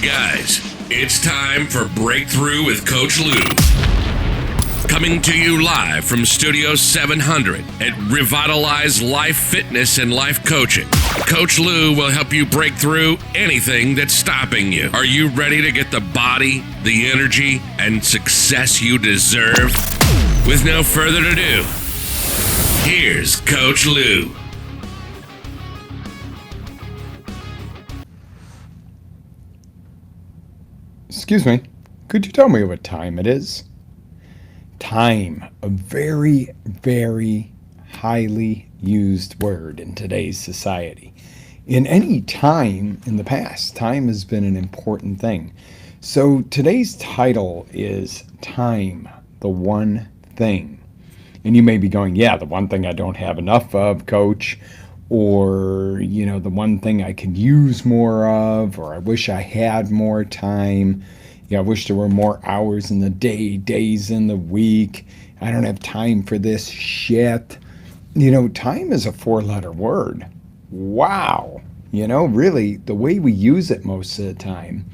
guys, it's time for Breakthrough with Coach Lew. Coming to you live from Studio 700 at Revitalize Life Fitness and Life Coaching. Coach Lew will help you break through anything that's stopping you. Are you ready to get the body, the energy, and success you deserve? With no further ado, here's Coach Lew. Excuse me, could you tell me what time it is? Time, a very, very highly used word in today's society. In any time in the past, time has been an important thing. So today's title is Time, the One Thing. And you may be going, yeah, the one thing I don't have enough of, Coach, or, the one thing I could use more of, or I wish I had more time. I wish there were more hours in the day, days in the week. I don't have time for this shit. Time is a 4-letter word. Wow. Really, the way we use it most of the time,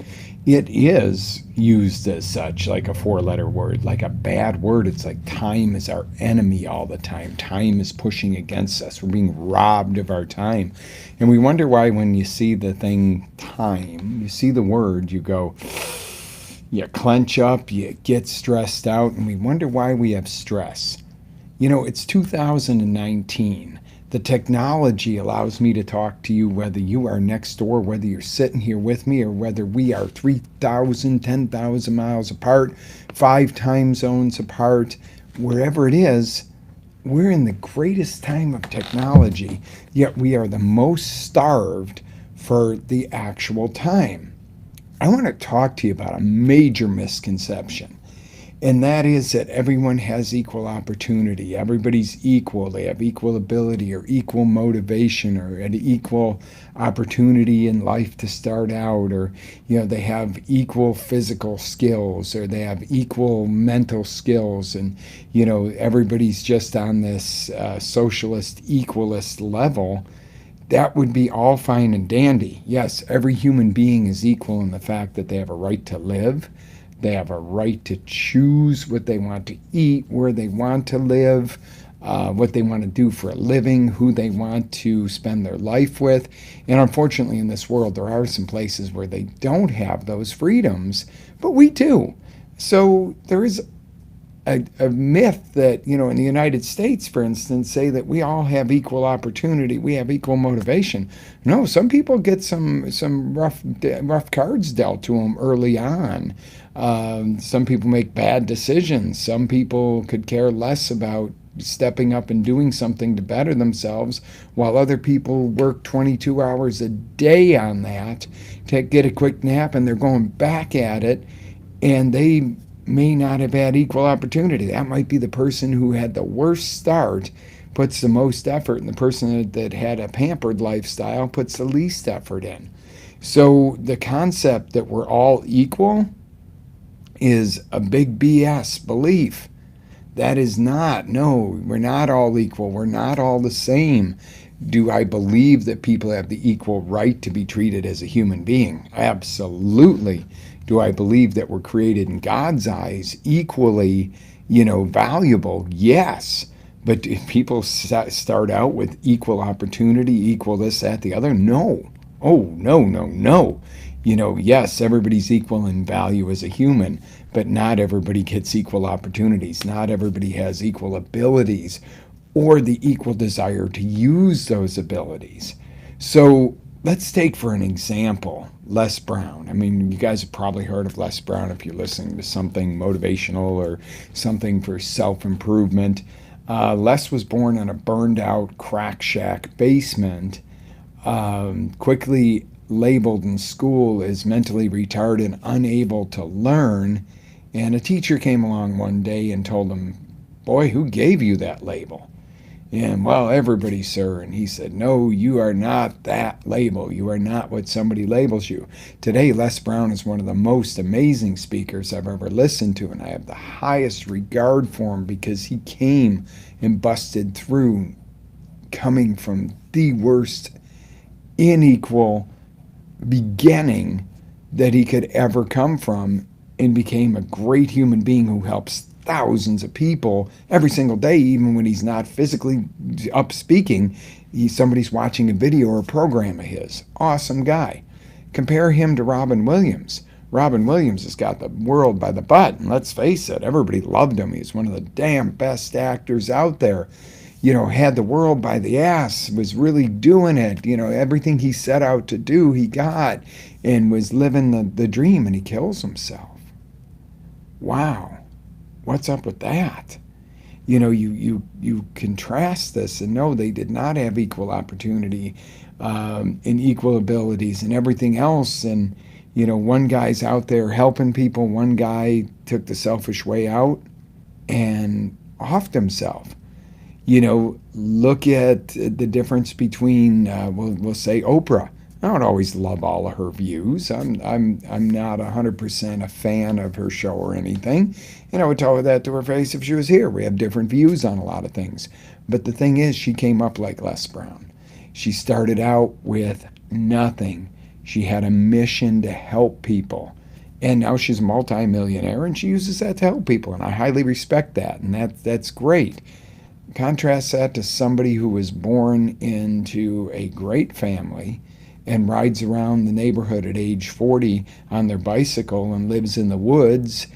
it is used as such, like a 4-letter word, like a bad word. It's like time is our enemy all the time. Time is pushing against us. We're being robbed of our time. And we wonder why when you see the thing time, you see the word, you go, you clench up, you get stressed out, and we wonder why we have stress. It's 2019. The technology allows me to talk to you whether you are next door, whether you're sitting here with me, or whether we are 3,000, 10,000 miles apart, 5 time zones apart, wherever it is. We're in the greatest time of technology, yet we are the most starved for the actual time. I want to talk to you about a major misconception. And that is that everyone has equal opportunity. Everybody's equal. They have equal ability or equal motivation or an equal opportunity in life to start out, or, they have equal physical skills, or they have equal mental skills. And, everybody's just on this socialist, equalist level. That would be all fine and dandy. Yes, every human being is equal in the fact that they have a right to live. They have a right to choose what they want to eat, where they want to live, what they want to do for a living, who they want to spend their life with. And unfortunately, in this world, there are some places where they don't have those freedoms, but we do. So there is a myth that, in the United States, for instance, say that we all have equal opportunity, we have equal motivation. No, some people get some rough cards dealt to them early on. Some people make bad decisions. Some people could care less about stepping up and doing something to better themselves, while other people work 22 hours a day on that to get a quick nap, and they're going back at it, and they may not have had equal opportunity. That might be the person who had the worst start puts the most effort, and the person that had a pampered lifestyle puts the least effort in. So the concept that we're all equal is a big BS belief. That is not. No, we're not all equal. We're not all the same. Do I believe that people have the equal right to be treated as a human being? Absolutely. Do I believe that we're created in God's eyes equally, valuable? Yes. But if people start out with equal opportunity, equal this, that, the other, no. Oh, no. Yes, everybody's equal in value as a human, but not everybody gets equal opportunities. Not everybody has equal abilities or the equal desire to use those abilities. So let's take for an example, Les Brown. I mean, you guys have probably heard of Les Brown if you're listening to something motivational or something for self-improvement. Les was born in a burned out crack shack basement, quickly labeled in school as mentally retarded, unable to learn. And a teacher came along one day and told him, "Boy, who gave you that label?" And, "Well, everybody, sir." And he said, "No, you are not that label. You are not what somebody labels you." Today, Les Brown is one of the most amazing speakers I've ever listened to, and I have the highest regard for him because he came and busted through, coming from the worst, unequal beginning that he could ever come from, and became a great human being who helps thousands of people every single day, even when he's not physically up speaking. Somebody's watching a video or a program of his. Awesome guy. Compare him to Robin Williams. Robin Williams has got the world by the butt, and let's face it, everybody loved him. He's one of the damn best actors out there. Had the world by the ass, was really doing it. Everything he set out to do, he got, and was living the dream, and he kills himself. Wow. What's up with that? You contrast this and know they did not have equal opportunity and equal abilities and everything else. And, one guy's out there helping people. One guy took the selfish way out and offed himself. Look at the difference between, we'll say Oprah. I don't always love all of her views. I'm not 100% a fan of her show or anything. And I would tell her that to her face if she was here. We have different views on a lot of things. But the thing is, she came up like Les Brown. She started out with nothing. She had a mission to help people. And now she's a multimillionaire, and she uses that to help people. And I highly respect that. And that's great. Contrast that to somebody who was born into a great family and rides around the neighborhood at age 40 on their bicycle and lives in the woods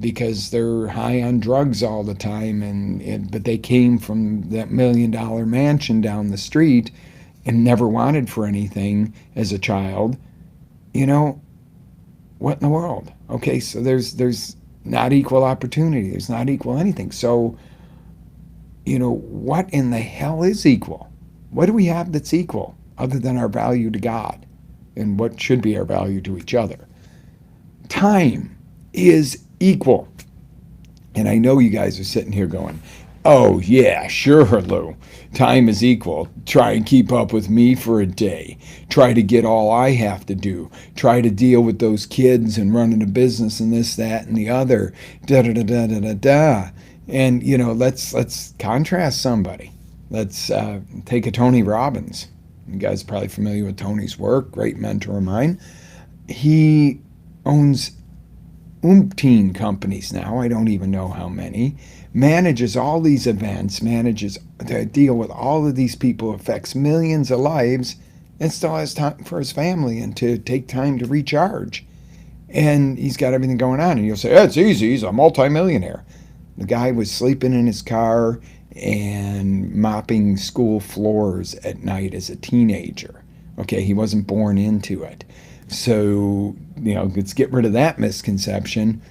because they're high on drugs all the time. But they came from that $1 million mansion down the street and never wanted for anything as a child. What in the world? Okay, so there's not equal opportunity. There's not equal anything. So, what in the hell is equal? What do we have that's equal other than our value to God and what should be our value to each other? Time is equal. And I know you guys are sitting here going, oh yeah, sure, Lew. Time is equal. Try and keep up with me for a day. Try to get all I have to do. Try to deal with those kids and running a business and this, that, and the other. Da da da da da da da. And let's contrast somebody. Let's take a Tony Robbins. You guys are probably familiar with Tony's work. Great mentor of mine. He owns umpteen companies now. I don't even know how many. Manages all these events. Manages to deal with all of these people. Affects millions of lives. And still has time for his family and to take time to recharge. And he's got everything going on. And you'll say, it's easy. He's a multimillionaire. The guy was sleeping in his car and mopping school floors at night as a teenager. Okay, he wasn't born into it. So, let's get rid of that misconception.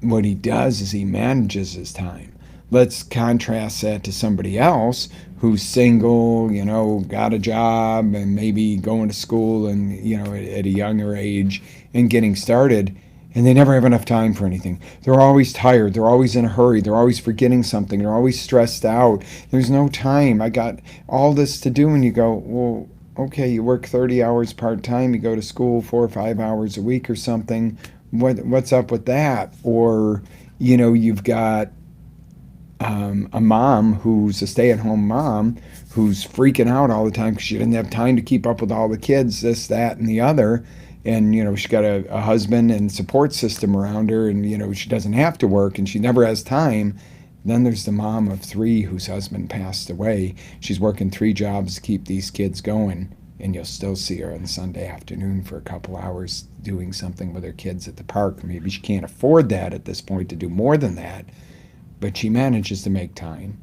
What he does is he manages his time. Let's contrast that to somebody else who's single, got a job and maybe going to school and, at a younger age and getting started. And they never have enough time for anything. They're always tired. They're always in a hurry. They're always forgetting something. They're always stressed out. There's no time. I got all this to do. And you go, well, okay, you work 30 hours part-time. You go to school 4 or 5 hours a week or something. What's up with that? Or, you've got a mom who's a stay-at-home mom who's freaking out all the time because she didn't have time to keep up with all the kids, this, that, and the other. And, she's got a husband and support system around her, and, she doesn't have to work, and she never has time. Then there's the mom of 3 whose husband passed away. She's working 3 jobs to keep these kids going, and you'll still see her on Sunday afternoon for a couple hours doing something with her kids at the park. Maybe she can't afford that at this point to do more than that, but she manages to make time.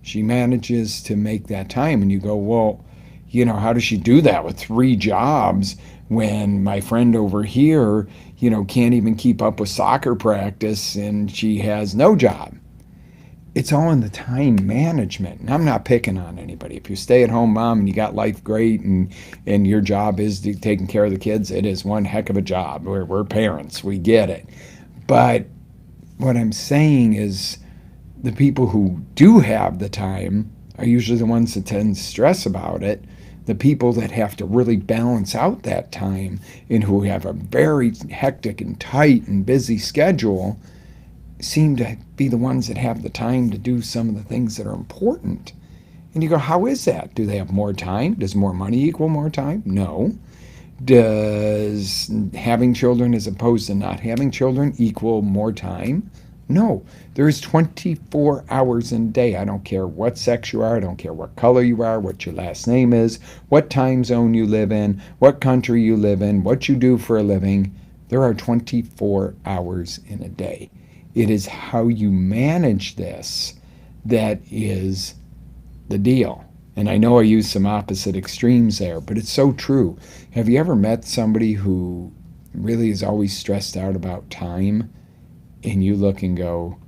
She manages to make that time, and you go, well, how does she do that with 3 jobs when my friend over here, can't even keep up with soccer practice and she has no job? It's all in the time management. And I'm not picking on anybody. If you stay at home mom and you got life great and your job is taking care of the kids, it is one heck of a job. We're parents. We get it. But what I'm saying is the people who do have the time are usually the ones that tend to stress about it. The people that have to really balance out that time and who have a very hectic and tight and busy schedule seem to be the ones that have the time to do some of the things that are important. And you go, how is that? Do they have more time? Does more money equal more time? No. Does having children as opposed to not having children equal more time? No. There's 24 hours in a day. I don't care what sex you are. I don't care what color you are, what your last name is, what time zone you live in, what country you live in, what you do for a living. There are 24 hours in a day. It is how you manage this that is the deal. And I know I use some opposite extremes there, but it's so true. Have you ever met somebody who really is always stressed out about time, and you look and go,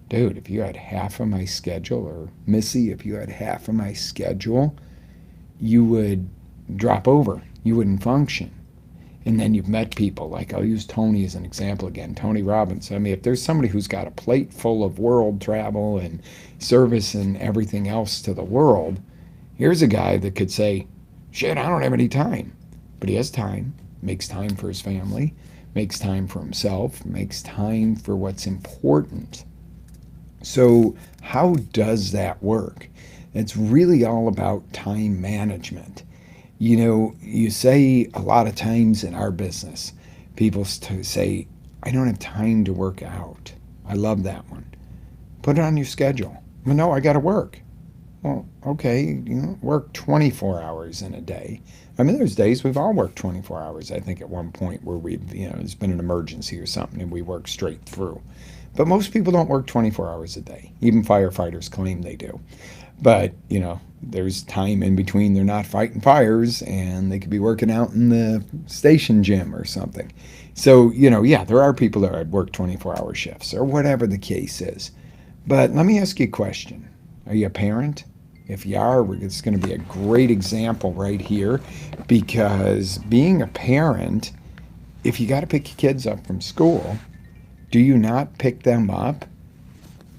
dude, if you had half of my schedule, or Missy, if you had half of my schedule, you would drop over. You wouldn't function. And then you've met people, like I'll use Tony as an example again, Tony Robbins. I mean, if there's somebody who's got a plate full of world travel and service and everything else to the world, here's a guy that could say, shit, I don't have any time. But he has time, makes time for his family, makes time for himself, makes time for what's important. So how does that work? It's really all about time management. You know, you say a lot of times in our business, people say, I don't have time to work out. I love that one. Put it on your schedule. Well, no, I got to work. Well, okay, work 24 hours in a day. I mean, there's days we've all worked 24 hours, I think, at one point where there's been an emergency or something and we work straight through. But most people don't work 24 hours a day. Even firefighters claim they do. But, there's time in between. They're not fighting fires, and they could be working out in the station gym or something. So, there are people that work 24-hour shifts or whatever the case is. But let me ask you a question. Are you a parent? If you are, it's going to be a great example right here, because being a parent, if you got to pick your kids up from school, do you not pick them up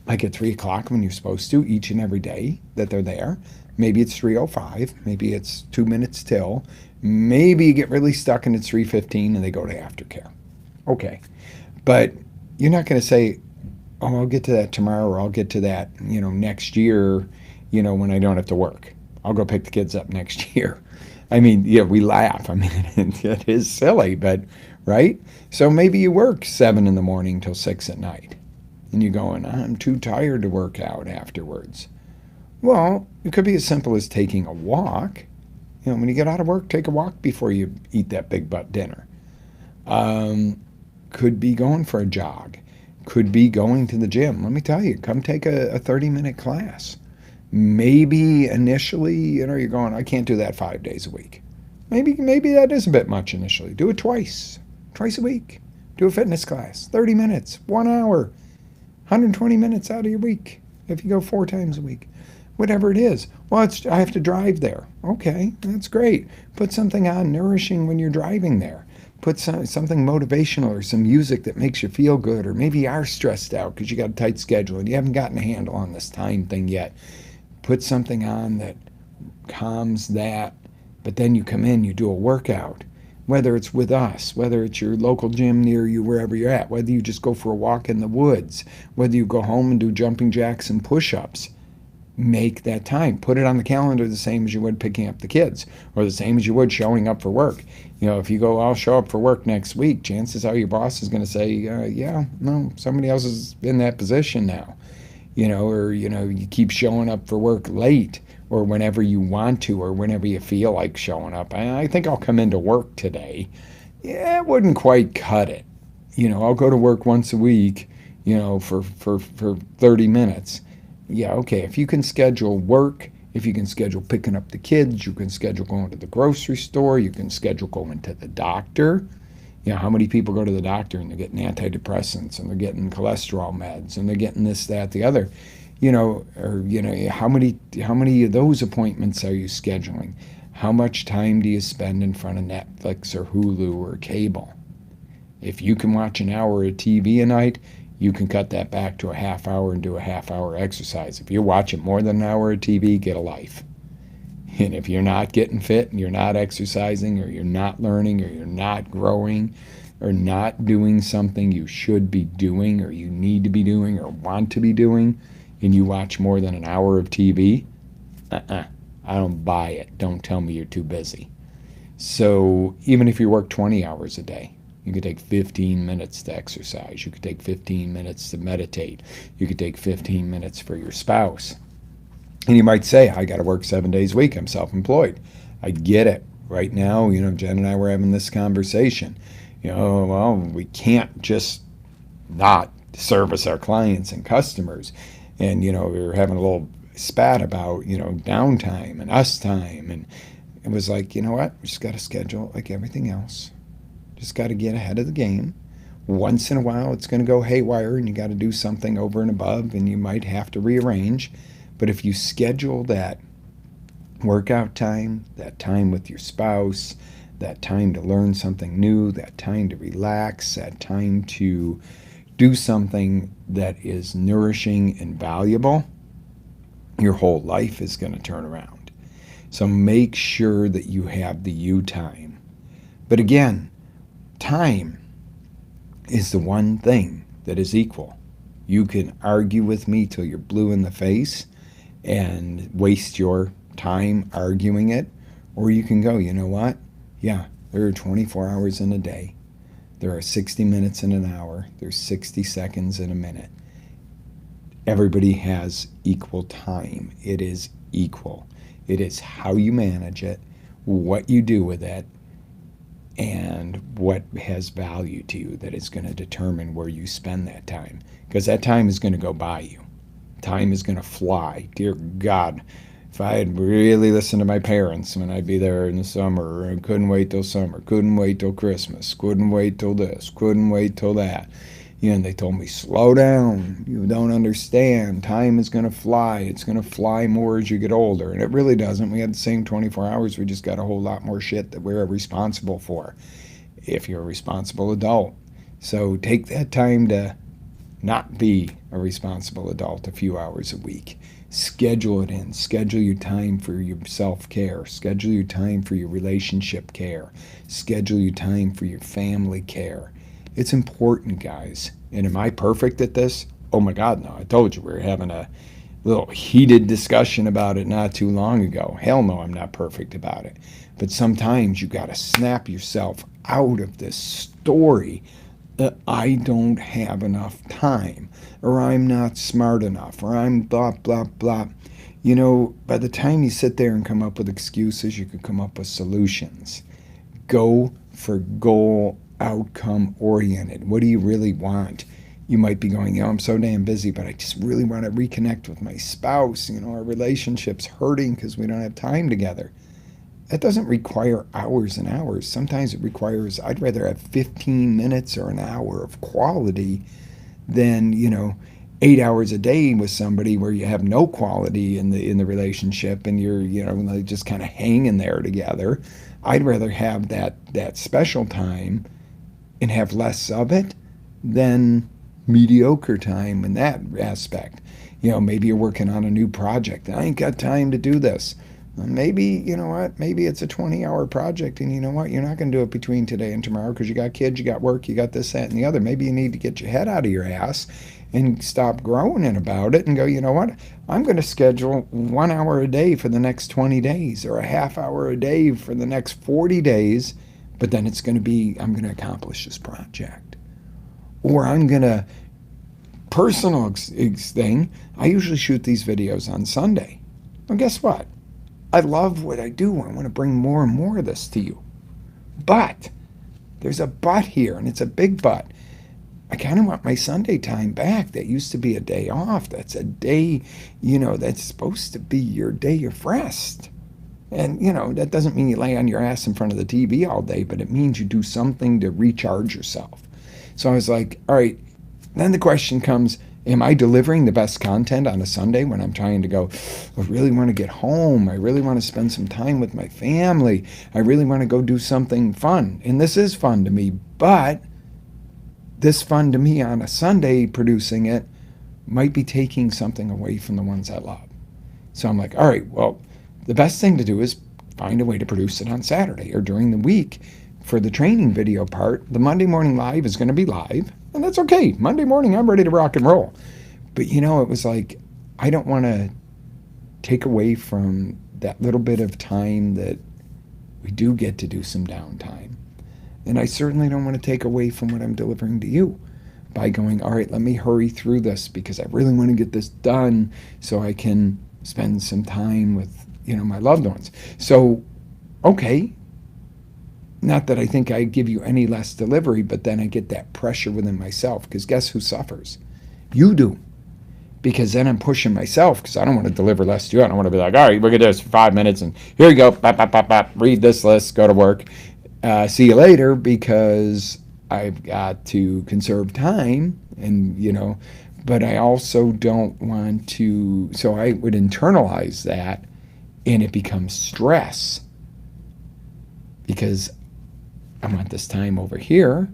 like at 3 o'clock when you're supposed to each and every day that they're there? Maybe it's 3:05, maybe it's 2 minutes till, maybe you get really stuck and it's 3:15 and they go to aftercare. Okay, but you're not going to say, oh, I'll get to that tomorrow, or I'll get to that, next year, when I don't have to work. I'll go pick the kids up next year. I mean, we laugh. I mean, it is silly, but, right? So maybe you work 7 in the morning till 6 at night, and you're going, I'm too tired to work out afterwards. Well, it could be as simple as taking a walk. When you get out of work, take a walk before you eat that big butt dinner. Could be going for a jog. Could be going to the gym. Let me tell you, come take a 30-minute class. Maybe initially, you're going, I can't do that 5 days a week. Maybe that is a bit much initially. Do it twice a week. Do a fitness class, 30 minutes, 1 hour, 120 minutes out of your week if you go 4 times a week. Whatever it is. Well, I have to drive there. Okay, that's great. Put something on nourishing when you're driving there. Put something motivational or some music that makes you feel good, or maybe you are stressed out because you got a tight schedule and you haven't gotten a handle on this time thing yet. Put something on that calms that, but then you come in, you do a workout, whether it's with us, whether it's your local gym near you, wherever you're at, whether you just go for a walk in the woods, whether you go home and do jumping jacks and push-ups. Make that time. Put it on the calendar the same as you would picking up the kids, or the same as you would showing up for work. If you go, I'll show up for work next week, chances are your boss is going to say, yeah, no, somebody else is in that position now. Or you keep showing up for work late, or whenever you want to, or whenever you feel like showing up. I think I'll come into work today. Yeah, it wouldn't quite cut it. I'll go to work once a week, for 30 minutes. Yeah, okay, if you can schedule work, if you can schedule picking up the kids, you can schedule going to the grocery store, you can schedule going to the doctor. How many people go to the doctor and they're getting antidepressants and they're getting cholesterol meds and they're getting this, that, the other, how many of those appointments are you scheduling? How much time do you spend in front of Netflix or Hulu or cable? If you can watch an hour of TV a night, you can cut that back to a half hour and do a half-hour exercise. If you're watching more than an hour of TV, get a life. And if you're not getting fit and you're not exercising, or you're not learning, or you're not growing, or not doing something you should be doing, or you need to be doing, or want to be doing, and you watch more than an hour of TV, I don't buy it. Don't tell me you're too busy. So even if you work 20 hours a day, you could take 15 minutes to exercise. You could take 15 minutes to meditate. You could take 15 minutes for your spouse. And you might say, I got to work 7 days a week. I'm self-employed. I get it. Right now, Jen and I were having this conversation. Well, we can't just not service our clients and customers. And, we were having a little spat about, downtime and us time. And it was like, you know what? We just got to schedule it like everything else. Just got to get ahead of the game. Once in a while, it's going to go haywire and you got to do something over and above and you might have to rearrange. But if you schedule that workout time, that time with your spouse, that time to learn something new, that time to relax, that time to do something that is nourishing and valuable, your whole life is going to turn around. So make sure that you have the you time. But again, time is the one thing that is equal. You can argue with me till you're blue in the face and waste your time arguing it, or you can go, you know what? Yeah, there are 24 hours in a day. There are 60 minutes in an hour. There's 60 seconds in a minute. Everybody has equal time. It is equal. It is how you manage it, what you do with it, and what has value to you that is going to determine where you spend that time. Because that time is going to go by you. Time is going to fly. Dear God, if I had really listened to my parents when I'd be there in the summer, and couldn't wait till summer, couldn't wait till Christmas, couldn't wait till this, couldn't wait till that. And they told me, slow down. You don't understand. Time is going to fly. It's going to fly more as you get older. And it really doesn't. We had the same 24 hours. We just got a whole lot more shit that we're responsible for if you're a responsible adult. So take that time to not be a responsible adult a few hours a week. Schedule it in. Schedule your time for your self-care. Schedule your time for your relationship care. Schedule your time for your family care. It's important, guys. And am I perfect at this? Oh my God, no. I told you we were having a little heated discussion about it not too long ago. Hell no, I'm not perfect about it. But sometimes you got to snap yourself out of this story that I don't have enough time, or I'm not smart enough, or I'm blah, blah, blah. By the time you sit there and come up with excuses, you could come up with solutions. Go for goal outcome oriented. What do you really want? You might be going, I'm so damn busy, but I just really want to reconnect with my spouse. Our relationship's hurting because we don't have time together. That doesn't require hours and hours. Sometimes it requires, I'd rather have 15 minutes or an hour of quality than, 8 hours a day with somebody where you have no quality in the relationship and you're, just kind of hanging there together. I'd rather have that special time and have less of it than mediocre time in that aspect. Maybe you're working on a new project. I ain't got time to do this. Maybe, maybe it's a 20-hour project and you're not going to do it between today and tomorrow because you got kids, you got work, you got this, that, and the other. Maybe you need to get your head out of your ass and stop groaning about it and go, I'm going to schedule 1 hour a day for the next 20 days or a half hour a day for the next 40 days. But then it's going to be, I'm going to accomplish this project. Or I'm going to, personal thing, I usually shoot these videos on Sunday. Well, guess what? I love what I do. I want to bring more and more of this to you. But, there's a but here, and it's a big but. I kind of want my Sunday time back. That used to be a day off. That's a day, that's supposed to be your day of rest. And, that doesn't mean you lay on your ass in front of the TV all day, but it means you do something to recharge yourself. So I was like, all right, then the question comes, am I delivering the best content on a Sunday when I'm trying to go, I really want to get home. I really want to spend some time with my family. I really want to go do something fun. And this is fun to me, but this fun to me on a Sunday producing it might be taking something away from the ones I love. So I'm like, all right, well, the best thing to do is find a way to produce it on Saturday or during the week. For the training video part, the Monday Morning Live is going to be live, and that's okay. Monday morning, I'm ready to rock and roll. But, it was like, I don't want to take away from that little bit of time that We do get to do some downtime. And I certainly don't want to take away from what I'm delivering to you by going, all right, let me hurry through this because I really want to get this done so I can spend some time with, my loved ones. So, okay, not that I think I give you any less delivery, but then I get that pressure within myself because guess who suffers? You do. Because then I'm pushing myself because I don't want to deliver less to you. I don't want to be like, all right, look at this for 5 minutes and here you go, bop, bop, bop, bop, read this list, go to work. See you later because I've got to conserve time and, but I also don't want to, so I would internalize that and it becomes stress because I want this time over here.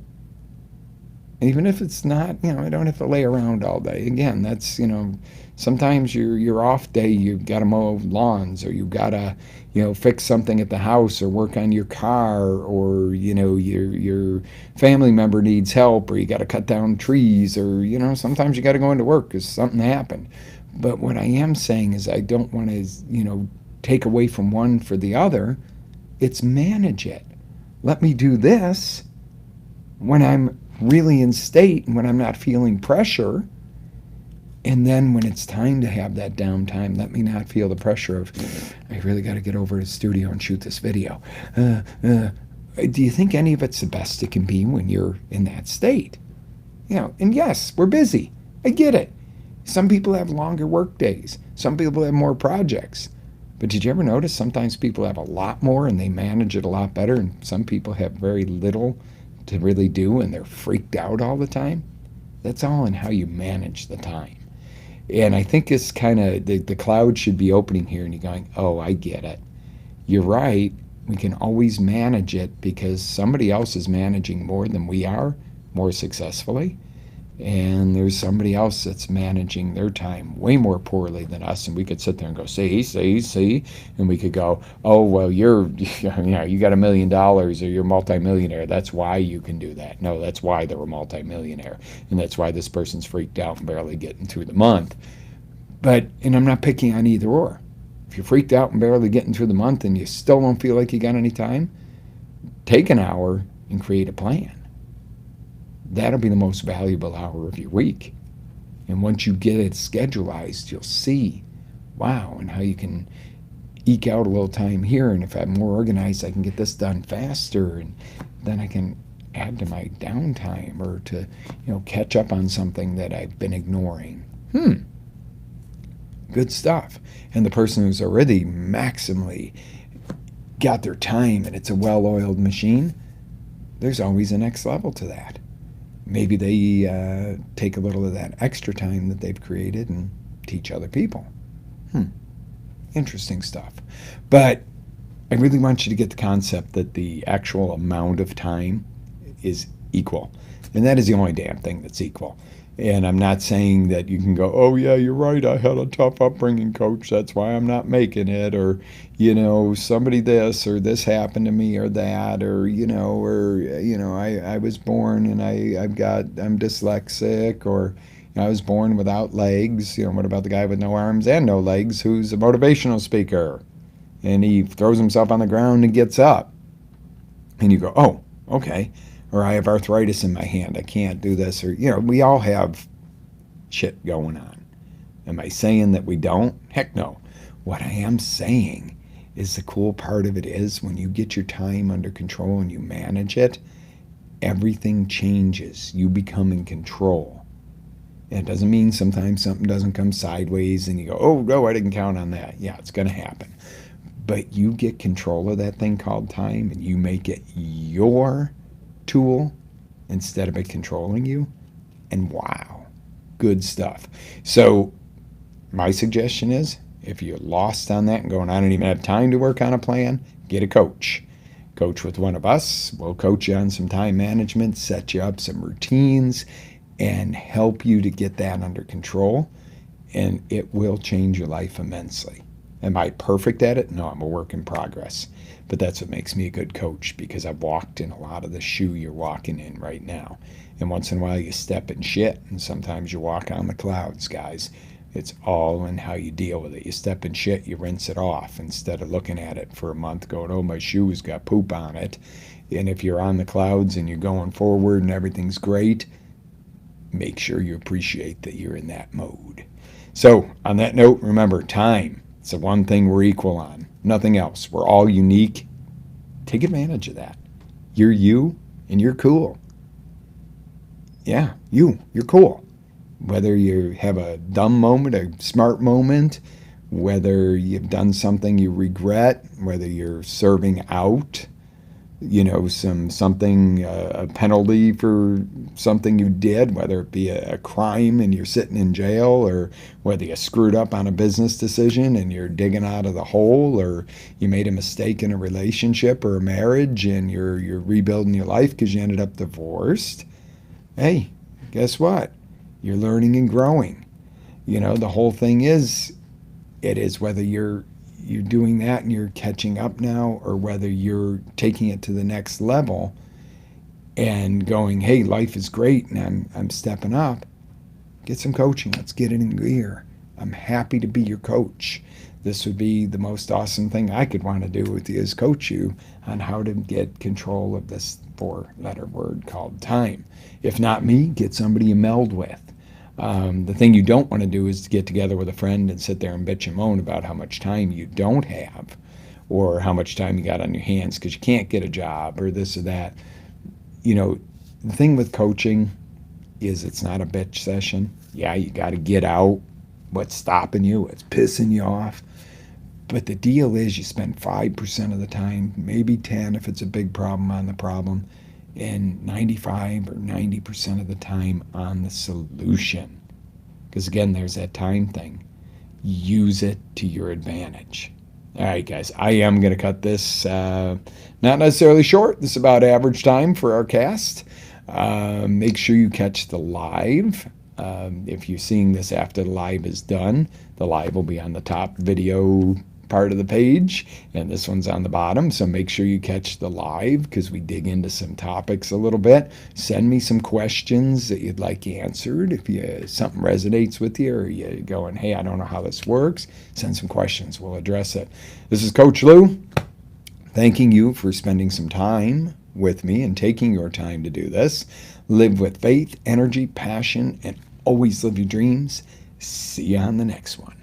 Even if it's not, I don't have to lay around all day. Again, that's, sometimes your off day, you've got to mow lawns or you've got to, fix something at the house or work on your car or, your family member needs help or you got to cut down trees or, sometimes you got to go into work because something happened. But what I am saying is I don't want to, take away from one for the other. It's manage it. Let me do this when I'm really in state and when I'm not feeling pressure. And then when it's time to have that downtime, let me not feel the pressure of, I really got to get over to the studio and shoot this video. Do you think any of it's the best it can be when you're in that state? And yes, we're busy. I get it. Some people have longer work days. Some people have more projects. But did you ever notice sometimes people have a lot more and they manage it a lot better, and some people have very little to really do and they're freaked out all the time? That's all in how you manage the time. And I think it's kind of, the cloud should be opening here and you're going, oh, I get it. You're right. We can always manage it because somebody else is managing more than we are, more successfully. And there's somebody else that's managing their time way more poorly than us, and we could sit there and go, see, and we could go, oh, well, you got $1 million or you're multimillionaire. That's why you can do that. No, that's why they're a multimillionaire, and that's why this person's freaked out and barely getting through the month. And I'm not picking on either or. If you're freaked out and barely getting through the month and you still don't feel like you got any time, take an hour and create a plan. That'll be the most valuable hour of your week. And once you get it schedulized, you'll see, wow, and how you can eke out a little time here. And if I'm more organized, I can get this done faster. And then I can add to my downtime or to, catch up on something that I've been ignoring. Good stuff. And the person who's already maximally got their time and it's a well-oiled machine, there's always a next level to that. Maybe they take a little of that extra time that they've created and teach other people. Interesting stuff. But I really want you to get the concept that the actual amount of time is equal. And that is the only damn thing that's equal. And I'm not saying that you can go, oh, yeah, you're right, I had a tough upbringing, coach, that's why I'm not making it, or, somebody this, or this happened to me, or that, or, I was born and I'm dyslexic, or I was born without legs. What about the guy with no arms and no legs who's a motivational speaker? And he throws himself on the ground and gets up. And you go, oh, okay. Or I have arthritis in my hand, I can't do this. Or, we all have shit going on. Am I saying that we don't? Heck no. What I am saying is the cool part of it is when you get your time under control and you manage it, everything changes. You become in control. And it doesn't mean sometimes something doesn't come sideways and you go, oh, no, I didn't count on that. Yeah, it's going to happen. But you get control of that thing called time and you make it your tool instead of it controlling you, and wow, good stuff. So my suggestion is, if you're lost on that and going, I don't even have time to work on a plan, get a coach with one of us. We'll coach you on some time management, set you up some routines, and help you to get that under control, and it will change your life immensely. Am I perfect at it? No, I'm a work in progress. But that's what makes me a good coach, because I've walked in a lot of the shoe you're walking in right now. And once in a while you step in shit, and sometimes you walk on the clouds, guys. It's all in how you deal with it. You step in shit, you rinse it off instead of looking at it for a month going, oh, my shoe's got poop on it. And if you're on the clouds and you're going forward and everything's great, make sure you appreciate that you're in that mode. So, on that note, remember, time. It's the one thing we're equal on. Nothing else. We're all unique. Take advantage of that. You're you, and you're cool. Yeah, you're cool. Whether you have a dumb moment, a smart moment, whether you've done something you regret, whether you're serving out, something, a penalty for something you did, whether it be a crime and you're sitting in jail, or whether you screwed up on a business decision and you're digging out of the hole, or you made a mistake in a relationship or a marriage and you're rebuilding your life because you ended up divorced. Hey, guess what? You're learning and growing. The whole thing is, it is whether you're doing that and you're catching up now, or whether you're taking it to the next level and going, hey, life is great and I'm stepping up. Get some coaching. Let's get it in gear. I'm happy to be your coach. This would be the most awesome thing I could want to do with you, is coach you on how to get control of this 4-letter word called time. If not me, get somebody you meld with. The thing you don't want to do is to get together with a friend and sit there and bitch and moan about how much time you don't have, or how much time you got on your hands because you can't get a job or this or that. The thing with coaching is, it's not a bitch session. Yeah, you got to get out what's stopping you, what's pissing you off. But the deal is, you spend 5% of the time, maybe 10 if it's a big problem, on the problem, and 95 or 90% of the time on the solution. Because again, there's that time thing. Use it to your advantage. All right, guys, I am going to cut this not necessarily short. This is about average time for our cast. Make sure you catch the live. If you're seeing this after the live is done, the live will be on the top video part of the page, and this one's on the bottom. So make sure you catch the live, because we dig into some topics a little bit. Send me some questions that you'd like answered. If something resonates with you, or you're going, hey, I don't know how this works, send some questions. We'll address it. This is Coach Lew, thanking you for spending some time with me and taking your time to do this. Live with faith, energy, passion, and always live your dreams. See you on the next one.